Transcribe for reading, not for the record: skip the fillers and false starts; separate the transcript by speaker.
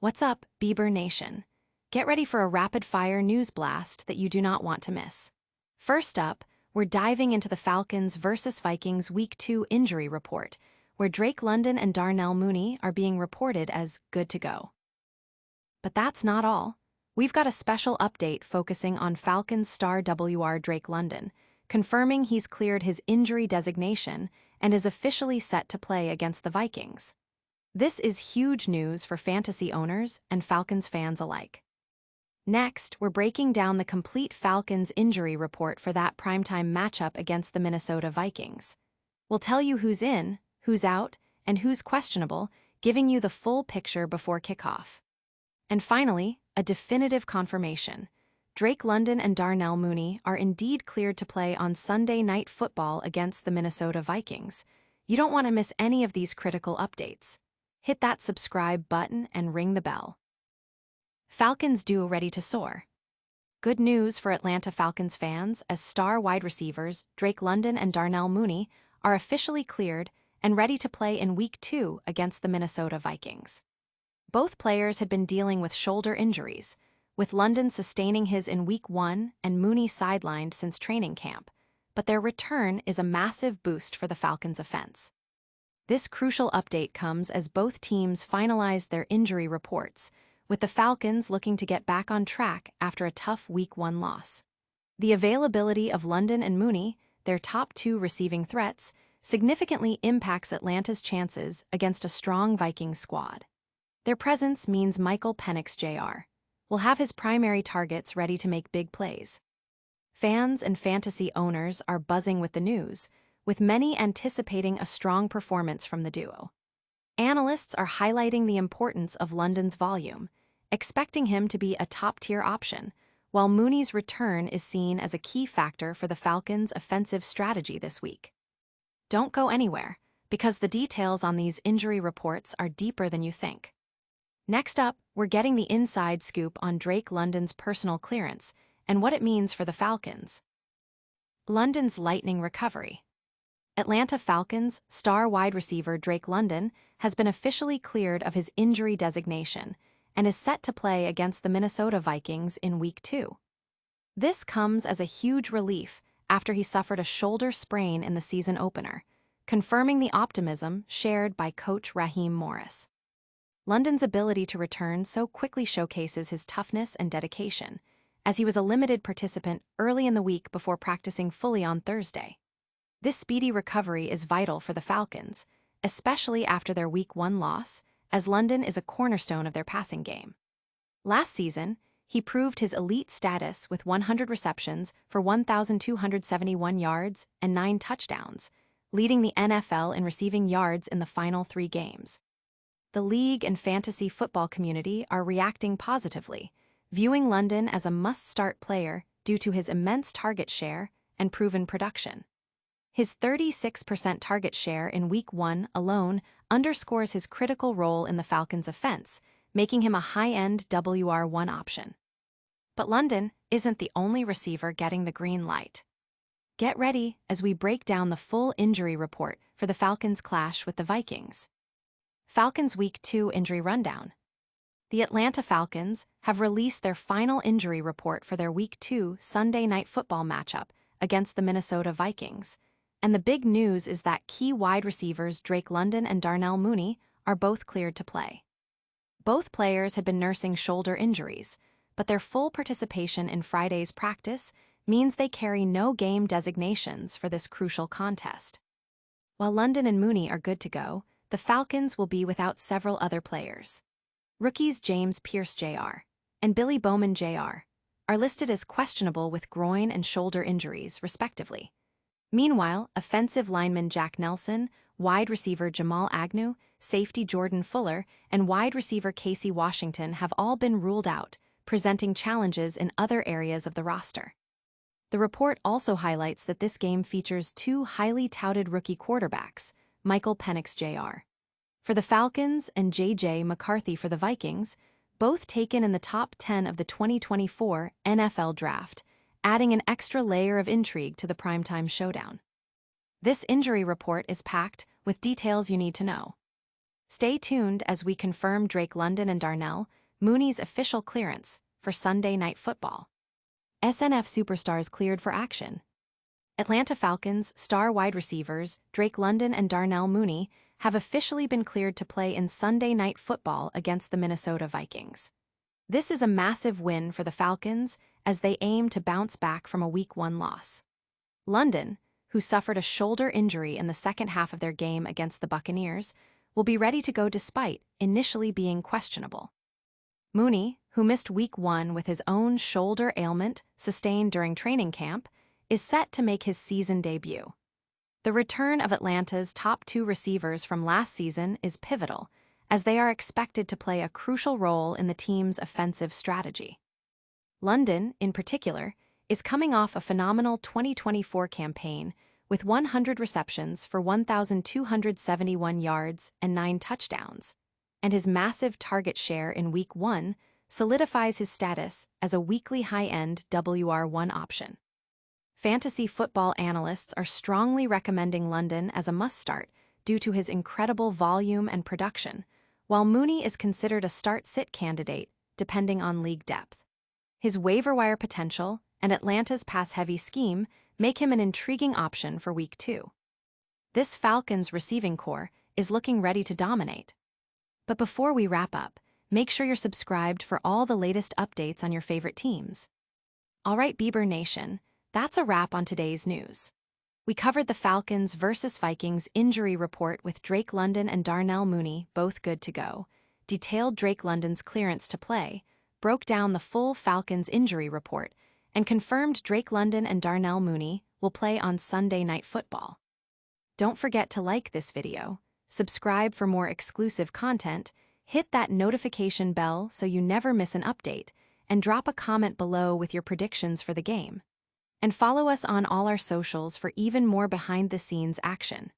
Speaker 1: What's up, Bieber Nation? Get ready for a rapid-fire news blast that you do not want to miss. First up, we're diving into the Falcons versus Vikings Week 2 injury report, where Drake London and Darnell Mooney are being reported as good to go. But that's not all. We've got a special update focusing on Falcons star Drake London, confirming he's cleared his injury designation and is officially set to play against the Vikings. This is huge news for fantasy owners and Falcons fans alike. Next, we're breaking down the complete Falcons injury report for that primetime matchup against the Minnesota Vikings. We'll tell you who's in, who's out, and who's questionable, giving you the full picture before kickoff. And finally, a definitive confirmation. Drake London and Darnell Mooney are indeed cleared to play on Sunday Night Football against the Minnesota Vikings. You don't want to miss any of these critical updates. Hit that subscribe button and ring the bell. Falcons duo ready to soar. Good news for Atlanta Falcons fans as star wide receivers Drake London and Darnell Mooney are officially cleared and ready to play in Week 2 against the Minnesota Vikings. Both players had been dealing with shoulder injuries, with London sustaining his in Week 1 and Mooney sidelined since training camp, but their return is a massive boost for the Falcons' offense. This crucial update comes as both teams finalized their injury reports, with the Falcons looking to get back on track after a tough Week 1 loss. The availability of London and Mooney, their top two receiving threats, significantly impacts Atlanta's chances against a strong Vikings squad. Their presence means Michael Penix Jr. will have his primary targets ready to make big plays. Fans and fantasy owners are buzzing with the news, with many anticipating a strong performance from the duo. Analysts are highlighting the importance of London's volume, expecting him to be a top-tier option, while Mooney's return is seen as a key factor for the Falcons' offensive strategy this week. Don't go anywhere, because the details on these injury reports are deeper than you think. Next up, we're getting the inside scoop on Drake London's personal clearance and what it means for the Falcons. London's lightning recovery. Atlanta Falcons star wide receiver Drake London has been officially cleared of his injury designation and is set to play against the Minnesota Vikings in Week 2. This comes as a huge relief after he suffered a shoulder sprain in the season opener, confirming the optimism shared by coach Raheem Morris. London's ability to return so quickly showcases his toughness and dedication, as he was a limited participant early in the week before practicing fully on Thursday. This speedy recovery is vital for the Falcons, especially after their Week 1 loss, as London is a cornerstone of their passing game. Last season, he proved his elite status with 100 receptions for 1,271 yards and 9 touchdowns, leading the NFL in receiving yards in the final 3 games. The league and fantasy football community are reacting positively, viewing London as a must-start player due to his immense target share and proven production. His 36% target share in Week 1 alone underscores his critical role in the Falcons' offense, making him a high-end WR1 option. But London isn't the only receiver getting the green light. Get ready as we break down the full injury report for the Falcons' clash with the Vikings. Falcons Week 2 injury rundown. The Atlanta Falcons have released their final injury report for their Week 2 Sunday Night Football matchup against the Minnesota Vikings. And the big news is that key wide receivers Drake London and Darnell Mooney are both cleared to play. Both players had been nursing shoulder injuries, but their full participation in Friday's practice means they carry no game designations for this crucial contest. While London and Mooney are good to go, the Falcons will be without several other players. Rookies James Pierce Jr. and Billy Bowman Jr. are listed as questionable with groin and shoulder injuries, respectively. Meanwhile, offensive lineman Jack Nelson, wide receiver Jamal Agnew, safety Jordan Fuller, and wide receiver Casey Washington have all been ruled out, presenting challenges in other areas of the roster. The report also highlights that this game features 2 highly touted rookie quarterbacks, Michael Penix Jr. for the Falcons and J.J. McCarthy for the Vikings, both taken in the top 10 of the 2024 NFL Draft, adding an extra layer of intrigue to the primetime showdown. This injury report is packed with details you need to know. Stay tuned as we confirm Drake London and Darnell Mooney's official clearance for Sunday Night Football. SNF superstars cleared for action. Atlanta Falcons star wide receivers Drake London and Darnell Mooney have officially been cleared to play in Sunday Night Football against the Minnesota Vikings. This is a massive win for the Falcons as they aim to bounce back from a Week 1 loss. London, who suffered a shoulder injury in the second half of their game against the Buccaneers, will be ready to go despite initially being questionable. Mooney, who missed Week 1 with his own shoulder ailment sustained during training camp, is set to make his season debut. The return of Atlanta's top 2 receivers from last season is pivotal, as they are expected to play a crucial role in the team's offensive strategy. London, in particular, is coming off a phenomenal 2024 campaign with 100 receptions for 1,271 yards and 9 touchdowns, and his massive target share in Week 1 solidifies his status as a weekly high-end WR1 option. Fantasy football analysts are strongly recommending London as a must-start due to his incredible volume and production, while Mooney is considered a start-sit candidate depending on league depth. His waiver wire potential and Atlanta's pass-heavy scheme make him an intriguing option for Week 2. This Falcons receiving core is looking ready to dominate. But before we wrap up, make sure you're subscribed for all the latest updates on your favorite teams. All right, Bieber Nation, that's a wrap on today's news. We covered the Falcons versus Vikings injury report with Drake London and Darnell Mooney both good to go, detailed Drake London's clearance to play, broke down the full Falcons injury report, and confirmed Drake London and Darnell Mooney will play on Sunday Night Football. Don't forget to like this video, subscribe for more exclusive content, hit that notification bell so you never miss an update, and drop a comment below with your predictions for the game. And follow us on all our socials for even more behind-the-scenes action.